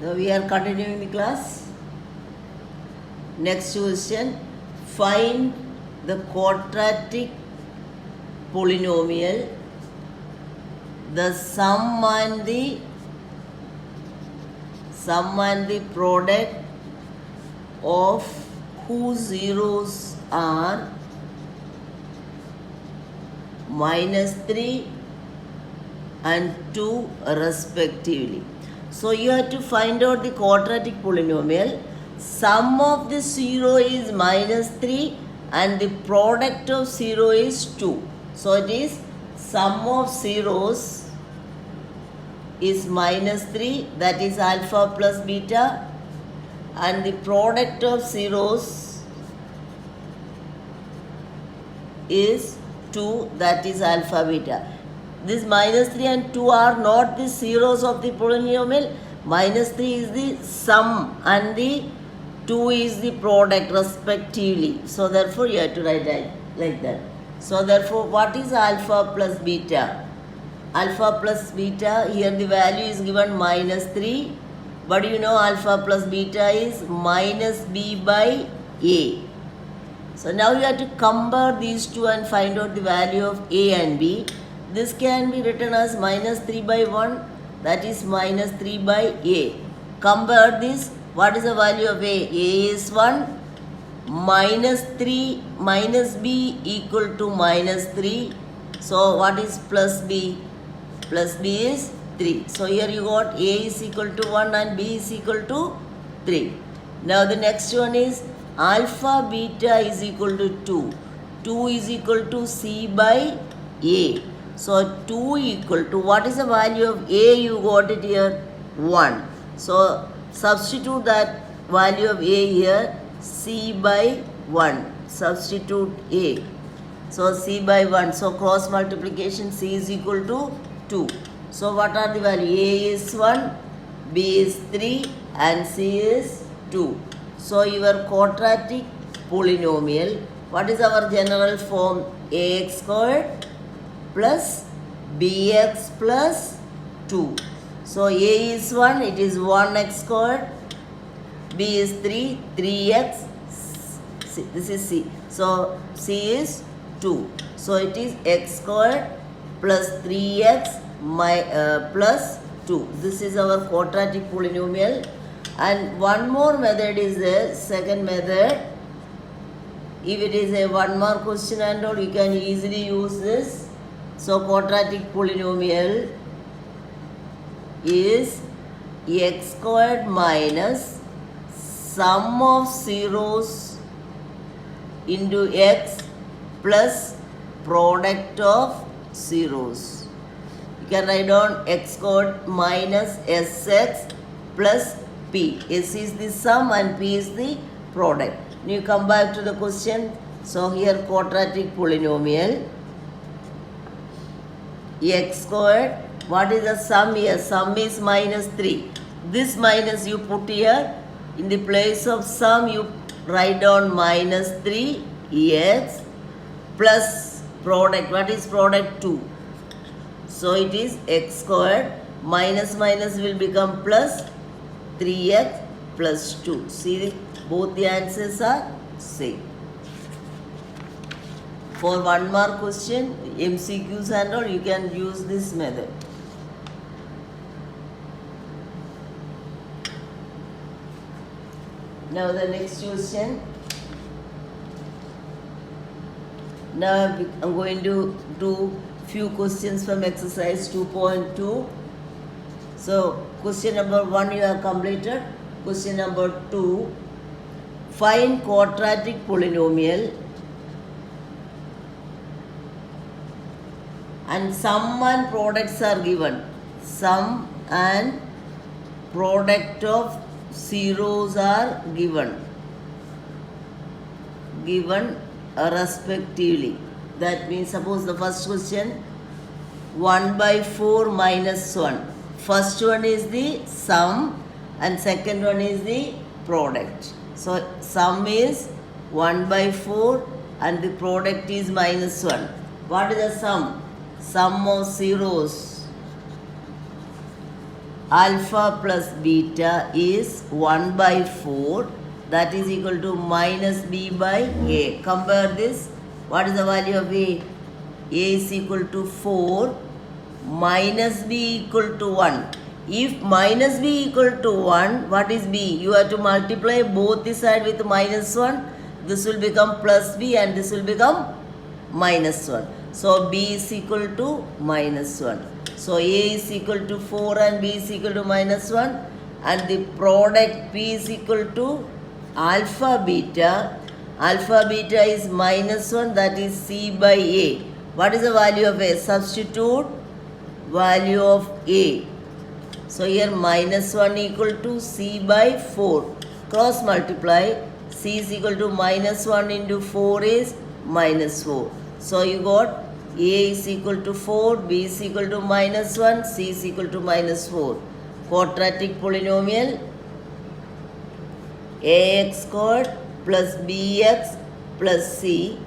So we are continuing the class. Next question, find the quadratic polynomial, the sum and the product of whose zeros are -3 and 2 respectively. So you have to find out the quadratic polynomial. Sum of the 0 is -3 and the product of 0 is 2. So it is sum of zeros is -3, that is alpha plus beta, and the product of zeros is 2, that is alpha beta. This -3 and 2 are not the zeros of the polynomial. -3 is the sum and the 2 is the product respectively. So therefore you have to write that like that. So therefore what is alpha plus beta? Alpha plus beta, here the value is given -3, but you know alpha plus beta is minus b by a. So now you have to compare these two and find out the value of a and b. This can be written as -3 by 1, that is -3 by a. Compare this, what is the value of a? A is 1, -3 minus b equal to -3. So what is plus b? Plus b is 3. So here you got a is equal to 1 and b is equal to 3. Now the next one is alpha beta is equal to 2. 2 is equal to c by a. So 2 equal to, what is the value of a? You got it here, 1. So substitute that value of a here, c by 1. Substitute a. So c by 1. So cross multiplication, c is equal to 2. So what are the value? A is 1, b is 3 and c is 2. So your quadratic polynomial, what is our general form? Ax squared plus bx plus 2. So a is 1, it is 1x squared, b is 3, 3x, this is c. So c is 2. So it is x squared plus 3x plus 2. This is our quadratic polynomial. And one more method is the second method. If it is a one mark question and all, you can easily use this. So quadratic polynomial is x squared minus sum of zeros into x plus product of zeros. You can write down x squared minus sx plus p. S is the sum and p is the product. Now you come back to the question. So here quadratic polynomial x squared, what is the sum here? Sum is -3. This minus you put here, in the place of sum you write down -3 x plus product. What is product? 2. So it is x squared minus will become plus 3x plus 2. See, both the answers are same. For one mark question, MCQs and all, you can use this method. Now the next question. Now I'm going to do few questions from exercise 2.2. So question number 1 you have completed. Question number 2, find quadratic polynomial and sum and products are given. Sum and product of zeros are given respectively. That means suppose the first question 1 by 4 minus 1. First one is the sum and second one is the product. So sum is 1 by 4 and the product is -1. What is the sum? Sum of zeros alpha plus beta is 1 by 4, that is equal to minus b by a. Compare this. What is the value of a? A is equal to 4, minus b equal to 1. If minus b equal to 1, what is b? You have to multiply both the side with minus 1. This will become plus b and this will become minus 1. So b is equal to minus 1. So a is equal to 4 and b is equal to minus 1. And the product p is equal to alpha beta. Alpha beta is minus 1, that is c by a. What is the value of a? Substitute value of a. So here minus 1 equal to c by 4. Cross multiply. C is equal to minus 1 into 4 is minus 4. So you got a is equal to 4, b is equal to minus 1, c is equal to minus 4. Quadratic polynomial ax squared plus bx plus c.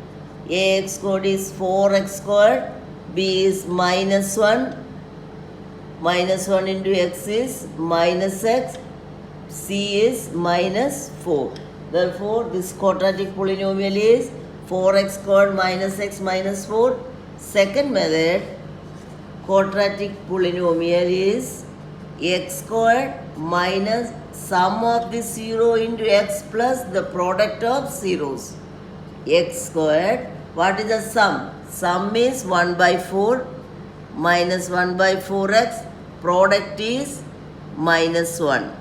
Ax squared is 4x squared, b is minus 1. Minus 1 into x is minus x, c is minus 4. Therefore, this quadratic polynomial is 4x squared minus x minus 4. Second method, quadratic polynomial is x squared minus sum of the 0 into x plus the product of zeros. X squared, what is the sum? Sum is 1 by 4 minus 1 by 4x, product is minus 1.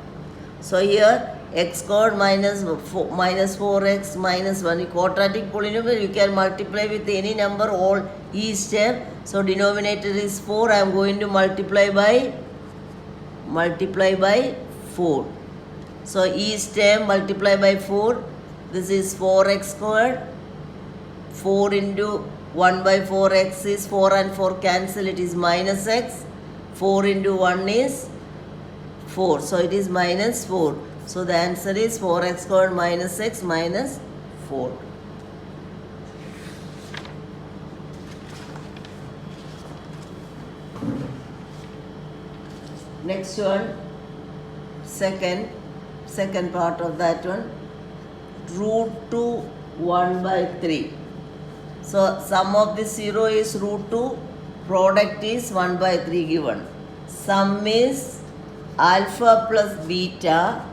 So here x squared minus 4x minus 1, quadratic polynomial you can multiply with any number all each term. So denominator is 4, I am going to multiply by 4. So each term multiply by 4. This is 4x squared. 4 into 1 by 4x is 4 and 4 cancel, it is minus x. 4 into 1 is 4. So it is minus 4. So the answer is 4x squared minus x minus 4. Next one, second part of that one, root 2 1 by 3. So sum of the 0 is root 2, product is 1 by 3 given. Sum is alpha plus beta,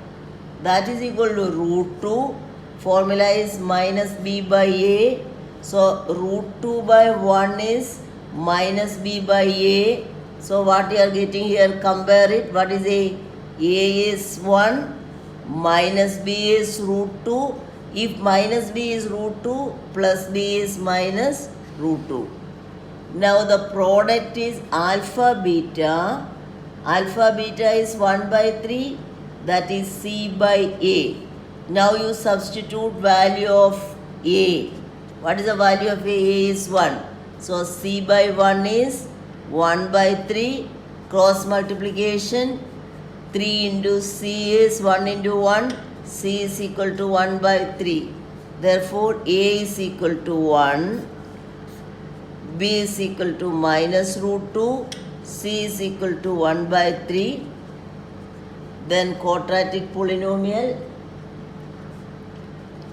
that is equal to root 2. Formula is minus b by a. So root 2 by 1 is minus b by a. So what you are getting here, compare it. What is a? A is 1, minus b is root 2. If minus b is root 2, plus b is minus root 2. Now the product is alpha beta. Alpha beta is 1 by 3, that is c by a. Now you substitute value of a. What is the value of a? A is 1. So c by 1 is 1 by 3. Cross multiplication. 3 into c is 1 into 1. C is equal to 1 by 3. Therefore, a is equal to 1. B is equal to minus root 2. C is equal to 1 by 3. Then quadratic polynomial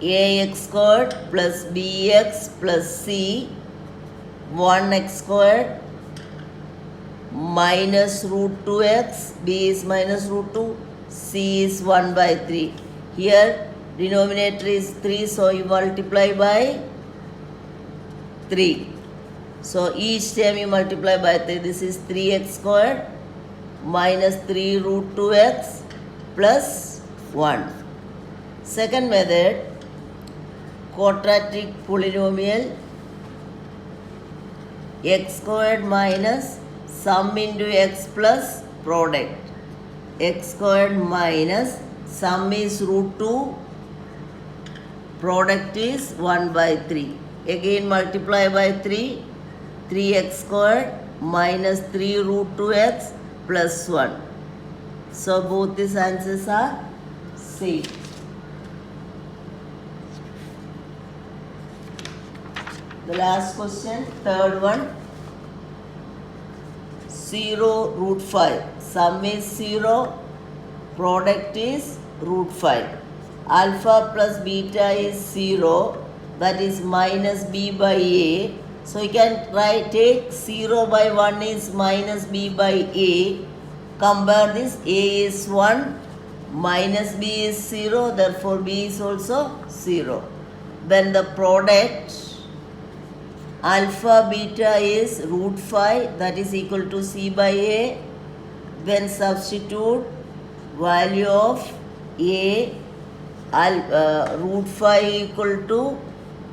ax squared plus bx plus c, 1x squared minus root 2x, b is minus root 2, c is 1 by 3. Here denominator is 3, so you multiply by 3. So each time you multiply by 3, this is 3x squared minus 3 root 2x plus 1. Second method, quadratic polynomial x squared minus sum into x plus product. X squared minus sum is root 2, product is 1 by 3. Again multiply by 3, 3x squared minus 3 root 2x plus 1. So both these answers are same. The last question, third one, 0 root 5. sum is 0, product is root 5. Alpha plus beta is 0, that is minus b by a. So you can take 0 by 1 is minus b by a. Compare this, a is 1, minus b is 0, therefore b is also 0. Then the product alpha beta is root 5, that is equal to c by a. Then substitute value of a root 5 equal to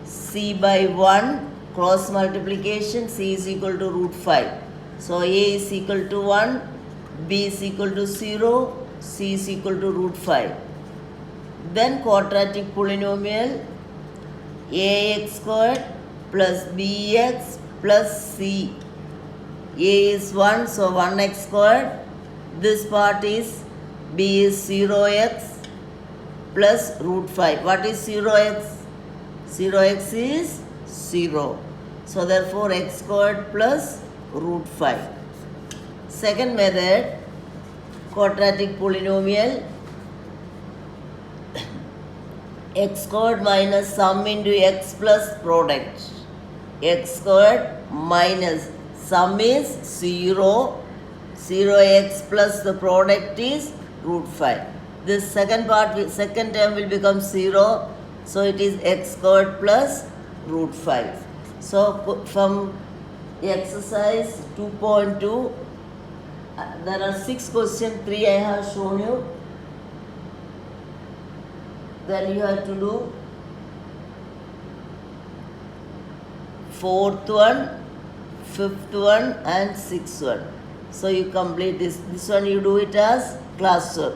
c by 1, cross multiplication, c is equal to root 5. So a is equal to 1, b is equal to 0, c is equal to root 5. Then quadratic polynomial ax squared plus bx plus c. A is 1, so 1x squared. This part is b is 0x plus root 5. What is 0x? 0x is 0. So therefore x squared plus root 5. Second method, quadratic polynomial x squared minus sum into x plus product. X squared minus sum is 0, 0x plus the product is root 5. This second term will become 0, so it is x squared plus root 5. So from exercise 2.2, there are 6 questions, 3 I have shown you. Then you have to do 4th one, 5th one and 6th one. So you complete this. This one you do it as classwork.